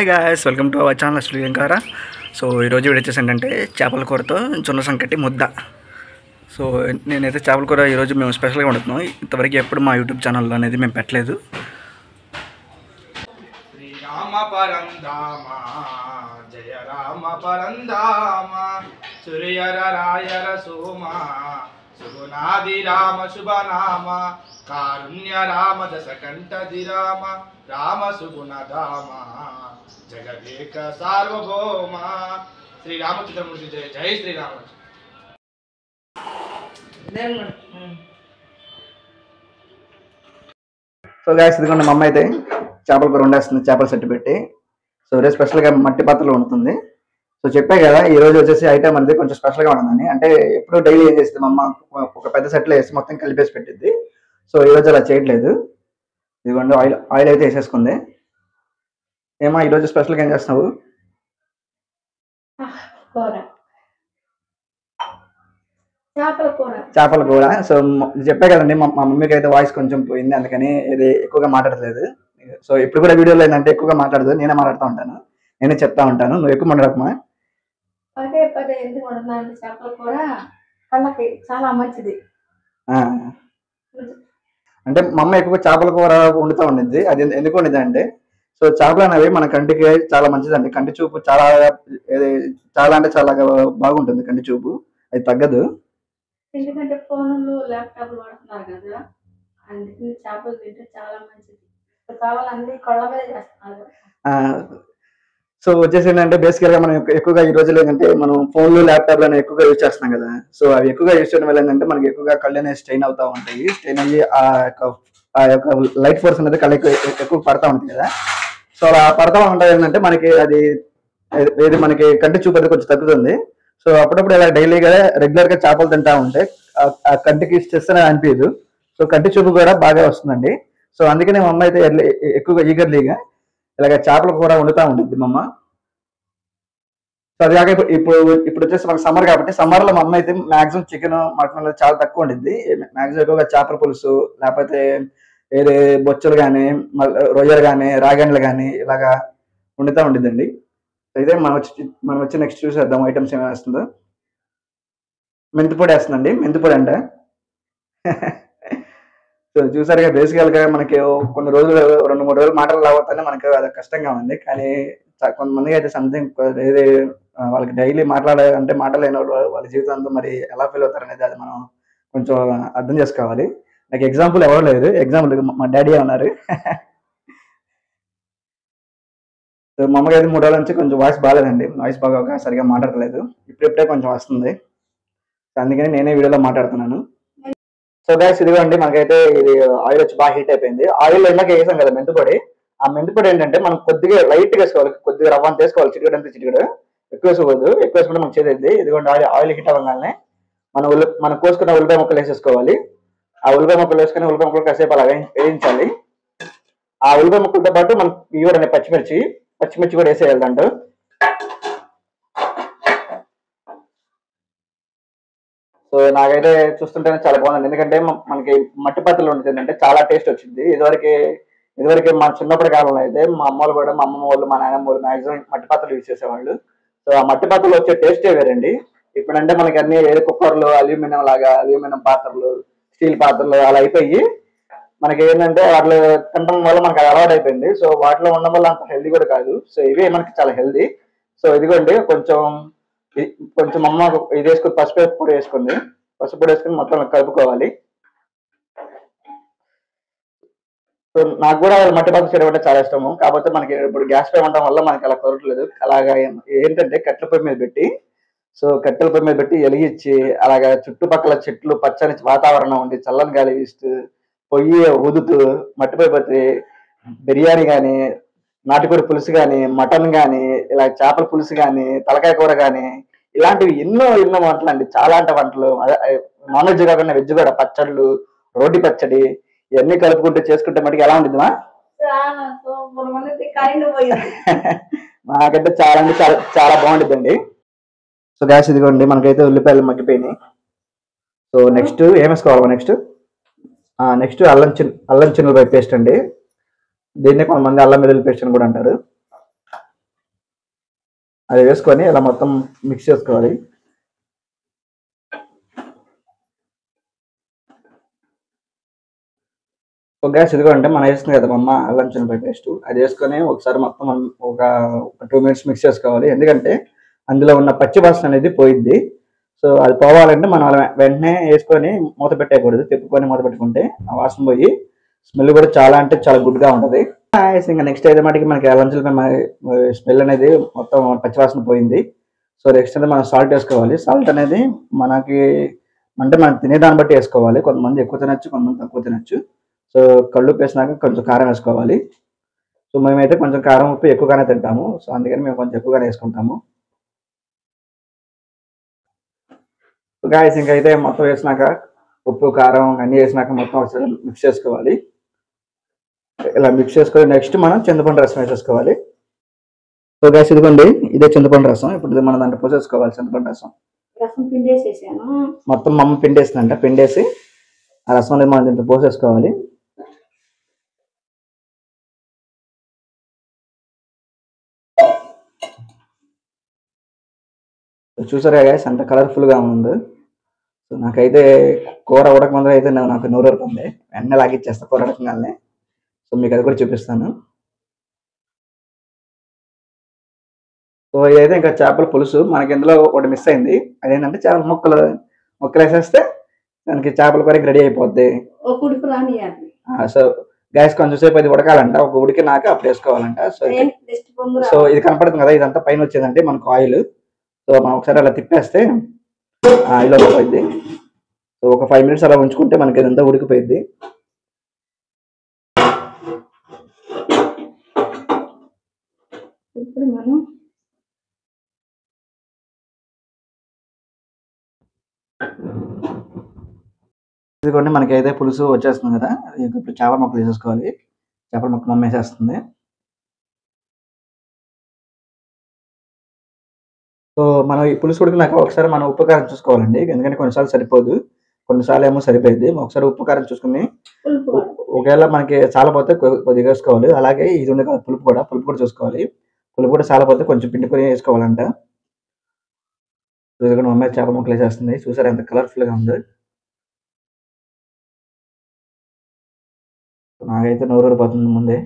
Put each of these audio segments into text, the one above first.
Hi guys, welcome to our channel Srilankara. So ఈరోజు video వచ్చేసి ఏంటంటే చేపల కూరతో జొన్న సంకటి ముద్ద. సో నేనైతే చేపల కూర ఈరోజు మేము స్పెషల్గా వండుతున్నాం. ఇంతవరకు ఎప్పుడు మా యూట్యూబ్ ఛానల్లో అనేది మేము పెట్టలేదు. శ్రీరామ పరంధామ జయ రామ పరంధామ సూర్యర రాయర సోమ సుగుణాది రామ శుభనామ కారుణ్య రామ దశకంఠది రామ రామ సుగుణధామ జగదేక సార్వభౌమ శ్రీరామచంద్రమూర్తి జయ జై శ్రీరామ. సో గాయ్స్, ఇదిగోండి మా అమ్మ అయితే చేపల కూర వండేస్తుంది, చేపల సెట్ పెట్టి. సో ఈరోజు స్పెషల్గా మట్టి పాత్రలో ఉంటుంది. సో చెప్పే కదా ఈరోజు వచ్చేసి ఐటమ్ అనేది కొంచెం స్పెషల్గా ఉండదని. అంటే ఎప్పుడు డైలీ ఏం చేస్తుంది మా అమ్మ, ఒక పెద్ద సెట్లో వేసి మొత్తం కలిపేసి పెట్టిద్ది. సో ఈరోజు అలా చేయట్లేదు. ఇదిగోండి ఆయిల్ అయితే వేసేసుకుంది. ఏమా ఈరోజు స్పెషల్గా ఏం చేస్తున్నావు? చేపల కూర. సో చెప్పే కదండి మా మమ్మీకి అయితే వాయిస్ కొంచెం పోయింది, అందుకని ఇది ఎక్కువగా మాట్లాడలేదు. సో ఇప్పుడు కూడా వీడియోలో ఏంటంటే ఎక్కువగా మాట్లాడదు, నేనే మాట్లాడుతూ ఉంటాను, నేనే చెప్తా ఉంటాను. నువ్వు ఎక్కువ మాట్లాడకమా. పదే పదే ఎందుకు వండుతున్నాను? చేపల కూర కళ్ళకి చాలా మంచిది. అంటే మా అమ్మ ఎక్కువ చేపల కూర వండుతూ ఉండిద్ది. అది ఎందుకు వండిద్ది అంటే, సో చేపలు అనేవి మన కంటికి చాలా మంచిదండి. కంటి చూపు చాలా చాలా అంటే చాలా బాగుంటుంది. కంటి చూపు అది తగ్గదు. ఎందుకంటే ఫోన్లు ల్యాప్టాప్లు వాడుతున్నారు కదా, అందుకని చేపలు తింటే చాలా మంచిది. చాలా మంది కళ్ళ మీద చేస్తున్నారు. సో వచ్చేసి ఏంటంటే బేసికల్గా మనం ఎక్కువగా ఈ రోజులు ఏంటంటే మనం ఫోన్లు ల్యాప్టాప్లు అనేవి ఎక్కువగా యూజ్ చేస్తున్నాం కదా. సో అవి ఎక్కువగా యూజ్ చేయడం వల్ల ఏంటంటే మనకి ఎక్కువగా కళ్ళు అనేవి స్ట్రెయిన్ అవుతూ ఉంటాయి. స్ట్రెయిన్ అయ్యి ఆ యొక్క లైట్ ఫోర్స్ అనేది కళ్ళు ఎక్కువ పడతా ఉంటుంది కదా. సో అలా పడతా ఉంటుంది ఏంటంటే మనకి ఏది మనకి కంటి చూపు అది కొంచెం తగ్గుతుంది. సో అప్పుడప్పుడు ఇలా డైలీగా రెగ్యులర్గా చేపలు తింటా ఉంటే ఆ కంటికి స్ట్రెస్ అనేది అనిపించదు. సో కంటి చూపు కూడా బాగా వస్తుందండి. సో అందుకనే మా అమ్మ అయితే ఎక్కువగా ఈగర్లీగా ఇలాగ చేపల కూర వండుతూ ఉంటుంది మా అమ్మ. సో అది కాక ఇప్పుడు వచ్చేసి మనకి సమ్మర్ కాబట్టి సమ్మర్లో మా అమ్మ అయితే మాక్సిమం చికెన్ మటన్ అనేది చాలా తక్కువ ఉండిద్ది. మాక్సిమం ఎక్కువగా చేపల పులుసు, లేకపోతే వేరే బొచ్చులు కానీ, రొయ్యలు కానీ, రాగండ్లు కానీ ఇలాగా వండుతూ ఉండిద్దండి. అయితే మనం వచ్చి నెక్స్ట్ చూసేద్దాం ఐటమ్స్ ఏమి వేస్తుందో. మెంతిపొడి వేస్తుందండి. మెంతిపొడి అంటే సో చూసారుగా, బేసికల్గా మనకి కొన్ని రోజులు 2-3 రోజులు మాటలు రావద్దనే మనకి అది కష్టంగా ఉంది. కానీ కొంతమందికి అయితే సంథింగ్ ఏది వాళ్ళకి డైలీ మాట్లాడాలంటే మాటలేని వాళ్ళ జీవితంతో మరి ఎలా ఫీల్ అవుతారు అనేది అది మనం కొంచెం అర్థం చేసుకోవాలి. నాకు ఎగ్జాంపుల్ ఎవరు లేదు, ఎగ్జాంపుల్ మా డాడీ ఉన్నారు. సో మా అమ్మకి అయితే 3 రోజుల నుంచి కొంచెం వాయిస్ బాగాలేదండి, వాయిస్ బాగా సరిగా మాట్లాడలేదు. ఇప్పుడే కొంచెం వస్తుంది. అందుకని నేనే వీడియోలో మాట్లాడుతున్నాను. సో గైస్, ఇదిగోండి మనకైతే ఇది ఆయిల్ వచ్చి బాగా హీట్ అయిపోయింది. ఆయిల్ ఇందాక వేసాం కదా మెంతిపొడి. ఆ మెంతిపొడి ఏంటంటే మనం కొద్దిగా లైట్గా వేసుకోవాలి, కొద్దిగా రవ్వ అంత వేసుకోవాలి, చిటికడ అంతా చిటికడ. ఎక్కువ వేసుకోవద్దు, ఎక్కువ వేసుకుంటే మనకు చేసేది. ఇదిగోండి ఆయిల్ హీట్ అవ్వగానే మనం కోసుకున్న ఉల్లిపాయ ముక్కలు వేసేసుకోవాలి. ఆ ఉల్లిపాయ ముక్కలు వేసుకుని ఉల్లిపాయ ముక్కలు కాసేపు అలా వేయించాలి. ఆ ఉల్లిపాయ ముక్కలతో పాటు మనం ఇవి కూడా పచ్చిమిర్చి కూడా వేసేయాలి దాంట్లో. సో నాకైతే చూస్తుంటేనే చాలా బాగుంది, ఎందుకంటే మనకి మట్టి పాత్రలో ఉంటుంది చాలా టేస్ట్ వచ్చింది. ఇదివరకు మా చిన్నప్పటి కాలంలో అయితే మా అమ్మలు కూడా, మా అమ్మమ్మ వాళ్ళు, మా నాయనమ్మ వాళ్ళు మాక్సిమం మట్టి పాత్రలు యూజ్ చేసేవాళ్ళు. సో ఆ మట్టి పాత్రలో వచ్చే టేస్టే వేరండి. ఇప్పుడంటే మనకి అన్ని ఏదో కుక్కర్లు, అల్యూమినియం పాత్రలు, స్టీల్ పాత్రలు అలా అయిపోయి మనకి ఏంటంటే వాటిలో తినడం వల్ల మనకి అది అలవాటు అయిపోయింది. సో వాటిలో ఉండడం వల్ల అంత హెల్దీ కూడా కాదు. సో ఇవే మనకి చాలా హెల్దీ. సో ఇదిగోండి కొంచెం అమ్మ ఇది వేసుకుని పసుపు పొడి వేసుకుని మొత్తం కలుపుకోవాలి. సో నాకు కూడా మట్టి పాత్ర చేయడం అంటే చాలా ఇష్టము. కాకపోతే మనకి ఇప్పుడు గ్యాస్ పై ఉండడం వల్ల మనకి అలా కుదరట్లేదు. అలాగా ఏంటంటే కట్టెల పొయ్యి మీద పెట్టి వెలిగించి అలాగా చుట్టుపక్కల చెట్లు, పచ్చని వాతావరణం ఉండి, చల్లని గాలి వీస్తూ, పొయ్యి ఊదుతూ, మట్టిపై పట్టి బిర్యానీ కానీ, నాటుకోడి పులుసు కానీ, మటన్ కానీ, ఇలా చేపల పులుసు కానీ, తలకాయ కూర కానీ, ఇలాంటివి ఎన్నో వంటలు అండి. చాలా అంటే వంటలు, నాన్ వెజ్ కాకుండా వెజ్ కూడా, పచ్చళ్ళు, రోటి పచ్చడి ఇవన్నీ కలుపుకుంటూ చేసుకుంటే మటుకు ఎలా ఉంటుందా? నాకైతే చాలా అంటే చాలా బాగుంటుందండి. సో గ్యాస్ ఇదిగోండి మనకైతే ఉల్లిపాయలు మగ్గిపోయినాయి. సో నెక్స్ట్ ఏం వేసుకోవాలి? నెక్స్ట్ అల్లం చిన్నులపాయ పేస్ట్ అండి. దీన్నే కొంతమంది అల్లం వెల్లుల్లి పేస్ట్ అని కూడా అంటారు. అది వేసుకొని ఇలా మొత్తం మిక్స్ చేసుకోవాలి. ఒక గ్యాస్ ఇదిగోంటే మనం వేస్తుంది కదా అమ్మ అల్లం చిన్నపాయ పేస్ట్, అది వేసుకొని ఒకసారి మొత్తం మనం ఒక 2 మినిట్స్ మిక్స్ చేసుకోవాలి. ఎందుకంటే అందులో ఉన్న పచ్చి వాసన అనేది పోయిద్ది. సో అది పోవాలంటే మనం అలా వెంటనే వేసుకొని మూత పెట్టేయకూడదు, తిప్పుకొని మూత పెట్టుకుంటే ఆ వాసన పోయి స్మెల్ కూడా చాలా అంటే చాలా గుడ్గా ఉంటుంది. ఇంకా నెక్స్ట్ అయితే మటుకి మనకి అల్లం చిన్నపాయ స్మెల్ అనేది మొత్తం పచ్చి వాసన పోయింది. సో నెక్స్ట్ అయితే మనం సాల్ట్ వేసుకోవాలి. సాల్ట్ అనేది మనకి అంటే మనం తినేదాన్ని బట్టి వేసుకోవాలి. కొంతమంది ఎక్కువ తినచ్చు, కొంతమంది తక్కువ తినచ్చు. సో కళ్ళుప్పు వేసినాక కొంచెం కారం వేసుకోవాలి. సో మేమైతే కొంచెం కారం ఉప్పు ఎక్కువగానే తింటాము. సో అందుకని మేము కొంచెం ఎక్కువగానే వేసుకుంటాము. గాయస్ ఇంకా అయితే మొత్తం వేసినాక ఉప్పు కారం అన్నీ వేసినాక మొత్తం ఒకసారి మిక్స్ చేసుకోవాలి. ఇలా మిక్స్ చేసుకొని నెక్స్ట్ మనం చింతపండు రసం వేసేసుకోవాలి. సో గాయస్ ఇదిగోండి, ఇదే చింతపండు రసం. ఇప్పుడు మనం దాంట్లో పోసేసుకోవాలి చింతపండు రసం. మొత్తం మా అమ్మ పిండేసిందంట, పిండేసి ఆ రసం అనేది మనం దీంట్లో పోసేసుకోవాలి. చూసారా గాయస్ అంత కలర్ఫుల్గా ఉంది. సో నాకైతే కూర ఉడకముందర అయితే నాకు నోరు ఉడుతుంది, వెంటనే లాగిచ్చేస్తా కూర ఉడకగానే. సో మీకు అది కూడా చూపిస్తాను. సో ఇదైతే ఇంకా చేపల పులుసు. మనకి ఇందులో ఒకటి మిస్ అయింది, అదేంటంటే చేపల ముక్కలు వేసేస్తే దానికి చేపల కూర రెడీ అయిపోద్ది. సో గ్యాస్ కొంచెం సేపు అది ఉడకాలంట, ఒక ఉడికినాక అప్పుడు వేసుకోవాలంట. సో ఇది కనపడుతుంది కదా, ఇదంతా పైన వచ్చేదంటే మనకు ఆయిల్. సో మనం ఒకసారి అలా తిప్పేస్తే ఆయిల్ అయిపోయింది. సో ఒక 5 మినిట్స్ అలా ఉంచుకుంటే మనకి ఇదంతా ఉడికిపోయింది. ఇప్పుడు మనం ఇదిగోండి మనకి అయితే పులుసు వచ్చేస్తుంది కదా, ఇప్పుడు చేపల ముక్కలు వేసేసుకోవాలి. చేపల ముక్క మమ్మ వేసేస్తుంది. సో మనం ఈ పులుసు ఉడికినాక ఒకసారి మనం ఉప్పు కారం చూసుకోవాలండి. ఎందుకంటే కొన్నిసార్లు సరిపోదు, కొన్నిసార్లు ఏమో సరిపోయింది. ఒకసారి ఉప్పు కారం చూసుకుని ఒకవేళ మనకి చాలపోతే కొద్దిగా వేసుకోవాలి. అలాగే ఇది ఉంది కదా పులుపు కూడా చూసుకోవాలి. పులుపు కూడా చాలపోతే కొంచెం పిండుకొని వేసుకోవాలంట. ఎందుకంటే మమ్మీ చేపల ముక్కలు వేసేస్తుంది. చూసారా ఎంత కలర్ఫుల్గా ఉంది. నాకైతే నోరు ఊరిపోతుంది ముందే.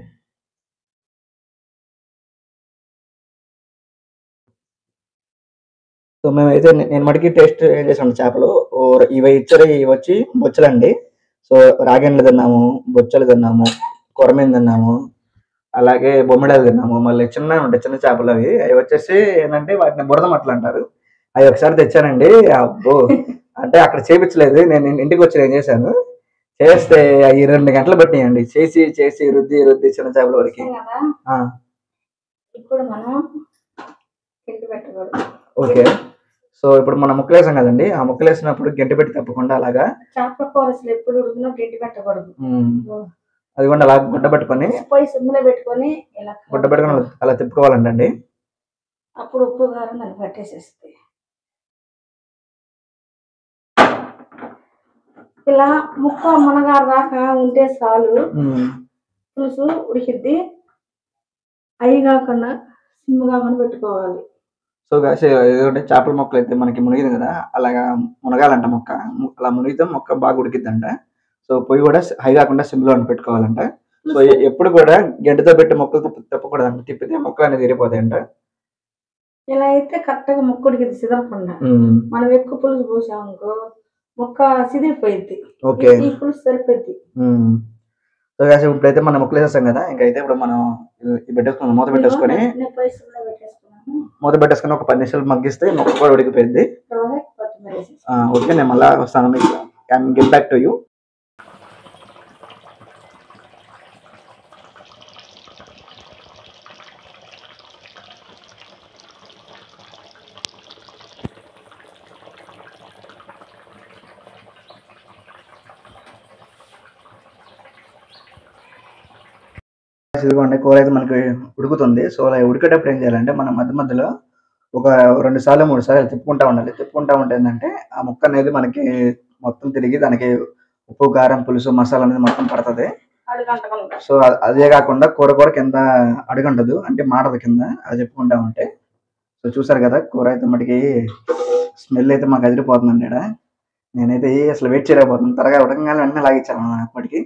సో మేమైతే నేను మటుకి టేస్ట్ ఏం చేసాను చేపలు ఇవి ఇచ్చారు, ఇవి వచ్చి బొచ్చలండి. సో రాగెండ్లు తిన్నాము, బొచ్చలు తిన్నాము, కొరమీను తిన్నాము, అలాగే బొమ్మిడాలు తిన్నాము. మళ్ళీ చిన్న ఉంటాయి చిన్న చేపలు, అవి వచ్చేసి ఏంటంటే వాటిని బురద మట్టలు అంటారు. అవి ఒకసారి తెచ్చానండి. అబ్బో అంటే అక్కడ చేపించలేదు, నేను ఇంటికి వచ్చి ఏం చేశాను చేస్తే అవి 2 గంటలు పట్టినాయండి. చేసి రుద్ది చిన్న చేపల వరకు. ఓకే, సో ఇప్పుడు మనం ముక్కలు వేసాం కదండి, ఆ ముక్కలు వేసినప్పుడు గంటి పెట్టి తప్పకుండా అలాగా చేపల కూర ఎప్పుడు ఉడికినా గంటి పెట్టకూడదు. అది కూడా అలా గుడ్డ పెట్టుకొని అలా తిప్పుకోవాలండి. అప్పుడు ఉప్పు కారం దాన్ని పట్టేసేస్తాయి. ఇలా ముక్క మునగారు దాకా ఉంటే చాలు, పులుసు ఉడికిద్ది. అవి కాకుండా సిమ్ కాకుండా పెట్టుకోవాలి. సో ఏదంటే చేపల మొక్కలు అయితే మనకి మునిగింది కదా, అలాగా మునగాలంట మొక్క. అలా మునిగితే మొక్క బాగా ఉడికిద్దంట. సో పొయ్యి కూడా హై కాకుండా సిమ్లో పెట్టుకోవాలంట. సో ఎప్పుడు కూడా గంటతో పెట్టి మొక్కలు తిప్పకూడదంట, తిప్పితే మొక్కలు అనేది విరిగిపోతాయంట. ఇలా అయితే కరెక్ట్గా మొక్క ఉడికిద్ది సిదరకుండా. మనం ఎక్కువ పులుసు పోసామనుకో మొక్క సిదిరిపోయింది. ఓకే, ఈ పులుసు సరిపోయింది. సో ఇప్పుడైతే మనం మొక్కలు వేసేస్తాం కదా, ఇంకైతే ఇప్పుడు మనం పెట్టేసుకున్నాం. మూత పెట్టేసుకొని ఒక 10 నిమిషాలు మగ్గిస్తే మొక్క కూడా ఉడికిపోయింది. ఓకే, నేను మళ్ళీ వస్తాను మీకు. Can get back to you. ఇదిగోండి కూర అయితే మనకి ఉడుకుతుంది. సో అలా ఉడికేటప్పుడు ఏం చేయాలంటే మనం మధ్యలో ఒక 2 సార్లు 3 సార్లు తిప్పుకుంటా ఉండాలి. తిప్పుకుంటా ఉంటే ఏంటంటే ఆ ముక్క అనేది మనకి మొత్తం తిరిగి దానికి ఉప్పు కారం పులుసు మసాలా అనేది మొత్తం పడుతుంది. సో అదే కాకుండా కూర కింద అడుగంటదు, అంటే మాడదు కింద, అది చెప్పుకుంటా ఉంటే. సో చూసారు కదా కూర అయితే మటుకి స్మెల్ అయితే మాకు అదిరిపోతుందండి ఇక్కడ. నేనైతే అసలు వెయిట్ చేయలేకపోతున్నాను, త్వరగా ఉడకంగానే వెంటనే లాగించాను అప్పటికి.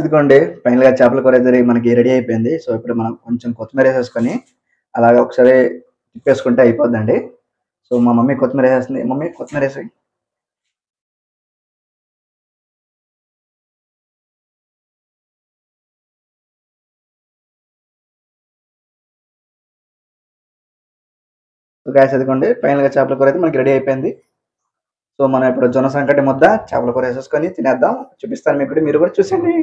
ఇదిగోండి ఫైనల్ గా చేపల కూర అయితే మనకి రెడీ అయిపోయింది. సో ఇప్పుడు మనం కొంచెం కొత్తిమీర వేసేసుకొని అలాగా ఒకసారి తిప్పేసుకుంటే అయిపోద్దండి. సో మా మమ్మీ కొత్తిమీర వేసేస్తుంది. మమ్మీ కొత్తిమీర వేసి. సో గ్యాస్ ఎదుకోండి ఫైనల్ గా చేపల కూర అయితే మనకి రెడీ అయిపోయింది. సో మనం ఇప్పుడు జొన్న సంకటి ముద్ద చేపల కూర వేసేసుకొని తినేద్దాం. చూపిస్తాను మీకు, మీరు కూడా చూసండి.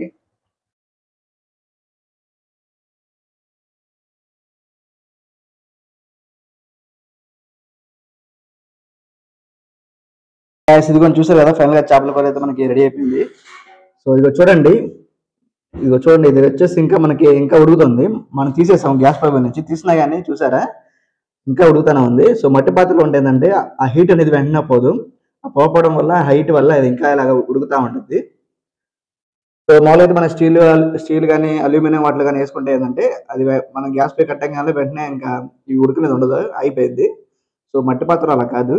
ఇదిగోండి చూసారు కదా ఫైనల్ గా చేపల కూర అయితే మనకి రెడీ అయిపోయింది. సో ఇదిగో చూడండి, ఇది వచ్చేసి ఇంకా మనకి ఇంకా ఉడుకుతుంది. మనం తీసేసాం గ్యాస్ పై నుంచి, తీసినా కానీ చూసారా ఇంకా ఉడుకుతూనే ఉంది. సో మట్టి పాత్రలో ఉంటేందంటే ఆ హీట్ అనేది వెంటనే పోదు, ఆ పోవడం వల్ల హైట్ వల్ల ఇది ఇంకా ఇలాగ ఉడుకుతూ ఉంటుంది. సో మామూలుగా అయితే మన స్టీల్ కానీ అల్యూమినియం వాటిలో కానీ వేసుకుంటే ఏంటంటే అది మనం గ్యాస్ పై కట్టగానే వెంటనే ఇంకా ఈ ఉడుకునేది ఉండదు, అయిపోయింది. సో మట్టి పాత్ర అలా కాదు,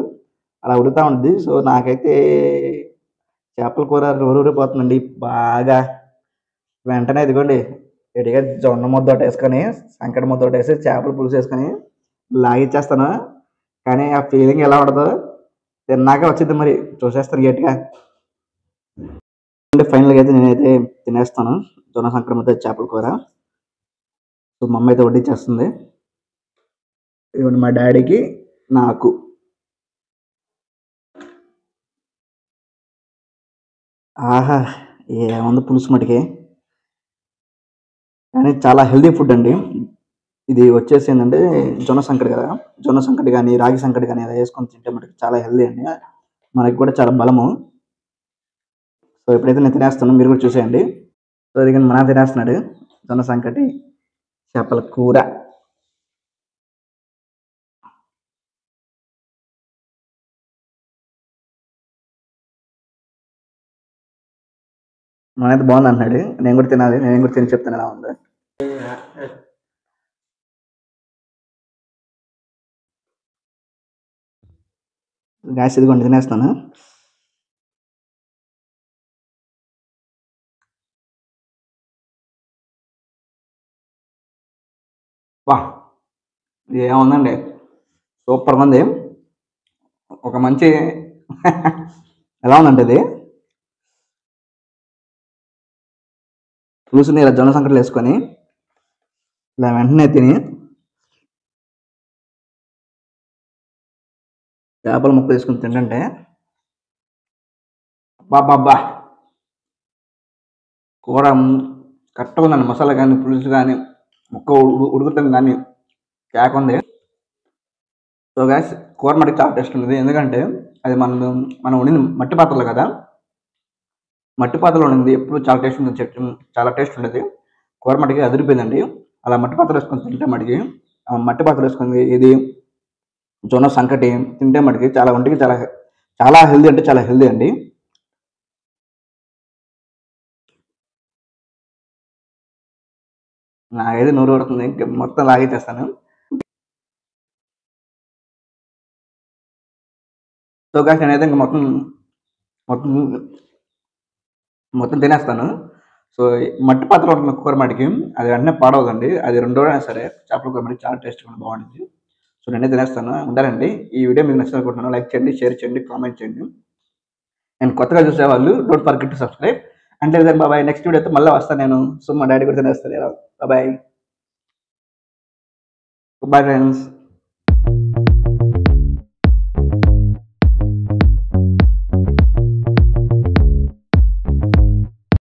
అలా ఉడుకుతూ ఉంటుంది. సో నాకైతే చేపల కూర ఊరిపోతుందండి బాగా. వెంటనే ఇదిగోండి రెడీగా జొన్న ముద్ద ఒకటి వేసుకొని సంకటి ముద్ద ఒకటి వేసి చేపల పులుసు వేసుకొని లాగిచ్చేస్తాను. కానీ ఆ ఫీలింగ్ ఎలా ఉండదో తిన్నాక వచ్చింది, మరి చూసేస్తాను గట్టిగా. ఫైనల్గా అయితే నేనైతే తినేస్తాను జొన్న సంకటి ముద్ద చేపల కూర. సో మా అమ్మ అయితే వడ్డించేస్తుంది. ఇవ్వండి మా డాడీకి నాకు. ఆహా ఏముంది పులుసు మటుకి, కానీ చాలా హెల్దీ ఫుడ్ అండి ఇది. వచ్చేసి ఏంటంటే జొన్న సంకటి కదా, జొన్న సంకటి కానీ రాగి సంకటి కానీ అలా వేసుకొని తింటే మటుకు చాలా హెల్దీ అండి, మనకి కూడా చాలా బలము. సో ఎప్పుడైతే నేను తినేస్తాను మీరు కూడా చూసేయండి. సో ఇది మన తినేస్తున్నాడు జొన్న సంకటి చేపల కూర. మనైతే బాగుంది అంటున్నాడు, నేను కూడా తినాలి, నేను కూడా తిని చెప్తాను ఎలా ఉంది. గ్యాస్ ఇదిగోండి తినేస్తాను. వా ఏముందండి, సూపర్గా ఉంది. ఒక మంచి ఎలా ఉందంటే ఇది పులుసుని ఇలా జొన్న సంకటలు వేసుకొని ఇలా వెంటనే తిని చేపల ముక్క తీసుకుని తింటుంటే బాబా కూర కరెక్ట్గా ఉందండి. మసాలా కానీ పులుసు కానీ ముక్క ఉడుకుతుంది కానీ కేక ఉంది. సో గ్యాస్ కూర మటుకు చాలా టేస్ట్ ఉంది, ఎందుకంటే అది మనం వండింది మట్టి పాత్రలో కదా, మట్టి పాత్రలో ఉండింది ఎప్పుడు చాలా టేస్ట్ ఉంది, చాలా టేస్ట్ ఉండేది. కూర మటుకి అదిరిపోయిందండి. అలా మట్టి పాత్ర వేసుకొని తింటే మటుకి, మట్టి పాత్ర వేసుకొని ఇది జొన్న సంకటి తింటే మటుకి చాలా ఒంటికి చాలా చాలా హెల్దీ, అంటే చాలా హెల్దీ అండి. నాకైతే నూరు పడుతుంది, మొత్తం లాగేసేస్తాను. సో గాస్ నేనైతే ఇంకా మొత్తం మొత్తం మొత్తం తినేస్తాను. సో మట్టి పాత్రలో ఉన్న కూర మటుకి అది వెంటనే పాడవదండి, అది 2 రోజులైనా సరే చేపల కూర మటుకు చాలా టేస్ట్గా బాగుంటుంది. సో నేనే తినేస్తాను. ఉంటానండి. ఈ వీడియో మీకు నచ్చిందనుకుంటున్నాను. లైక్ చేయండి, షేర్ చేయండి, కామెంట్ చేయండి. నేను కొత్తగా చూసేవాళ్ళు డోంట్ ఫర్గెట్ టు సబ్స్క్రైబ్. అంటే దెన్ బాబాయ్, నెక్స్ట్ వీడియోతో మళ్ళీ వస్తాను నేను. సో మా డాడీ కూడా తినేస్తాను. బాబాయ్, బాయ్ ఫ్రెండ్స్.